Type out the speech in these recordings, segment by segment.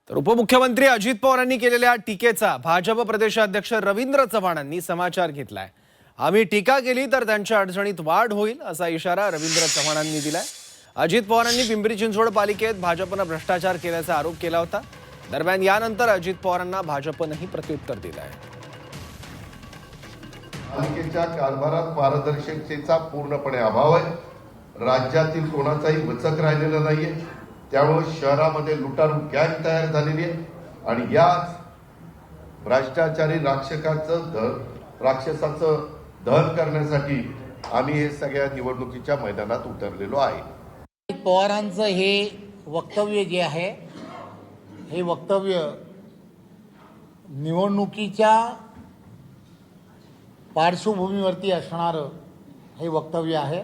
तर उपमुख्यमंत्री अजित पवारांनी केलेल्या टीकेचा भाजप प्रदेशाध्यक्ष रवींद्र चव्हाणांनी समाचार घेतलाय। आम्ही टीका केली तर त्यांच्या अडचणीत वाढ होईल असा इशारा रवींद्र चव्हाणांनी दिलाय। अजित पवारांनी पिंपरी चिंचवड पालिकेत भाजपने भ्रष्टाचार केल्याचा आरोप केला होता। दरम्यान यानंतर अजित पवारांना भाजपनेही प्रत्युत्तर दिलंय। पालिकेच्या कारभारात पारदर्शकतेचा पूर्णपणे अभाव आहे। राज्यातील कोणाचाही वचक राहिलेला नाहीये। त्यामुळे शहरामध्ये लुटारू गँग तयार झालेली आहे आणि याच भ्रष्टाचारी राक्षसाचं दहन करण्यासाठी आम्ही हे सगळ्या निवडणुकीच्या मैदानात उतरलेलो आहे। पवारांचं हे वक्तव्य जे आहे हे वक्तव्य निवडणुकीच्या पार्श्वभूमीवरती असणारं हे वक्तव्य आहे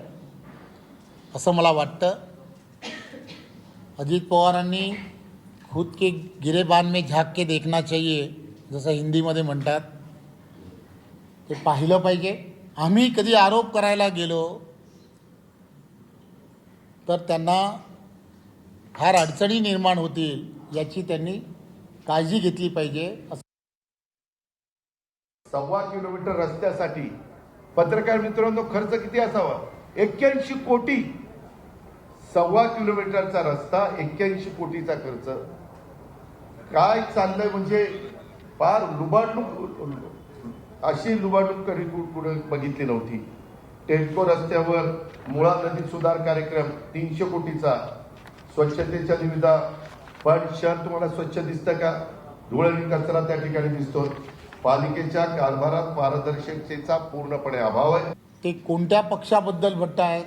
असं मला वाटतं। अजित पवारांनी खुद के गिरेबान में झाँक के देखना चाहिए जसं हिंदीमध्ये म्हणतात ते पाहिलं पाहिजे। आम्ही कधी आरोप करायला गेलो तर त्यांना फार अडचणी निर्माण होतील याची त्यांनी काळजी घेतली पाहिजे। 1.25 किलोमीटर रस्त्यासाठी पत्रकार मित्रांनो खर्च किती असावा? 81 कोटी। 1.25 किलोमीटरचा रस्ता 81 कोटीचा खर्च। काय चाललंय म्हणजे फार लुबाडणूक, अशी लुबाडणूक कधी कुठे बघितली नव्हती। टेल्को रस्त्यावर मुळा नदी सुधार कार्यक्रम 300 कोटीचा। स्वच्छतेच्या निविदा, पण शहर तुम्हाला स्वच्छ दिसतं का? धूळ आणि कचरा त्या ठिकाणी दिसतो। पालिकेच्या कारभारात पारदर्शकतेचा पूर्णपणे अभाव आहे। ते कोणत्या पक्षाबद्दल म्हणतायत?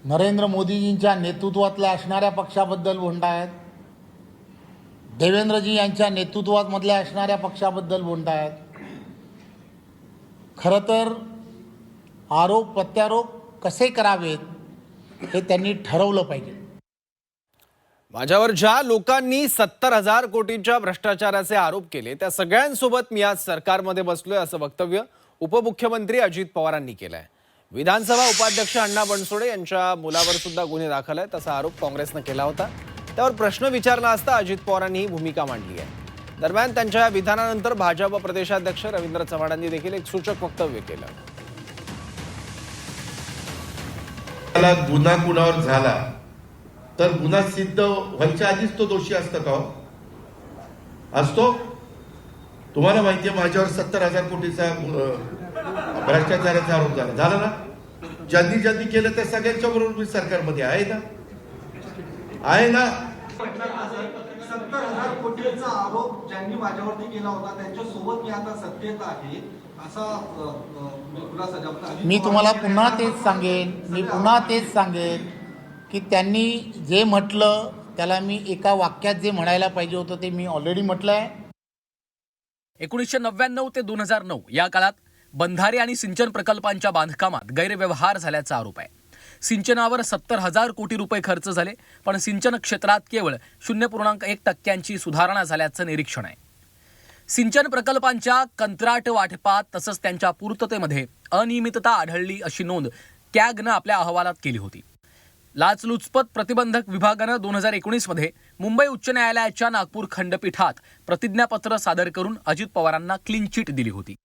नरेंद्र मोदीजींच्या नेतृत्वातल्या असणाऱ्या पक्षाबद्दल म्हणतायत? देवेंद्रजी यांच्या नेतृत्वामधल्या असणाऱ्या पक्षाबद्दल म्हणतायत? खरं तर आरोप प्रत्यारोप कसे करावेत हे त्यांनी ठरवलं पाहिजे। माझ्यावर ज्या लोकांनी 70,000 कोटींच्या भ्रष्टाचाराचे आरोप केले त्या सगळ्यांसोबत मी आज सरकारमध्ये बसलोय असं वक्तव्य उपमुख्यमंत्री अजित पवारांनी केलंय। विधानसभा उपाध्यक्ष अण्णा बनसोडे यांच्या मुलावर सुद्धा गुन्हे दाखल आहेत असा आरोप काँग्रेसने केला होता। त्यावर प्रश्न विचारला असता अजित पवारांनी ही भूमिका मांडली आहे। दरम्यान त्यांच्या विधानानंतर भाजप प्रदेशाध्यक्ष रवींद्र चव्हाणांनी देखील एक सूचक वक्तव्य केलं। गुन्हा कुणावर झाला तर गुन्हा सिद्ध व्हायच्या आधीच तो दोषी असतो का? असतो? तुम्हाला माहिती आहे माझ्यावर 70,000 कोटीचा भ्रष्टाचाराचा आरोप झाला ना? ज्यांनी केलं त्या सगळ्यांच्या बरोबर मी सरकारमध्ये आहे ना? 70,000 कोटीचा आरोप ज्यांनी माझ्यावरती केला होता त्यांच्यासोबत मी आता सत्तेत आहे असा मी तुम्हाला पुन्हा तेच सांगेन की त्यांनी जे म्हटलं त्याला मी एका वाक्यात जे म्हणायला पाहिजे होतं ते मी ऑलरेडी म्हटलंय। 1999 ते 2009 या काळात बंधारे आणि सिंचन प्रकल्पांच्या बांधकामात गैरव्यवहार झाल्याचा आरोप आहे। सिंचनावर 70,000 कोटी रुपये खर्च झाले, पण सिंचन क्षेत्रात केवळ 0.1% सुधारणा झाल्याचं निरीक्षण आहे। सिंचन प्रकल्पांच्या कंत्राट वाटपात तसंच त्यांच्या पूर्ततेमध्ये अनियमितता आढळली अशी नोंद कॅगनं आपल्या अहवालात केली होती। लाचलुचपत प्रतिबंधक विभागानं 2019 मध्ये मुंबई उच्च न्यायालयाच्या नागपूर खंडपीठात प्रतिज्ञापत्र सादर करून अजित पवारांना क्लीन चिट दिली होती।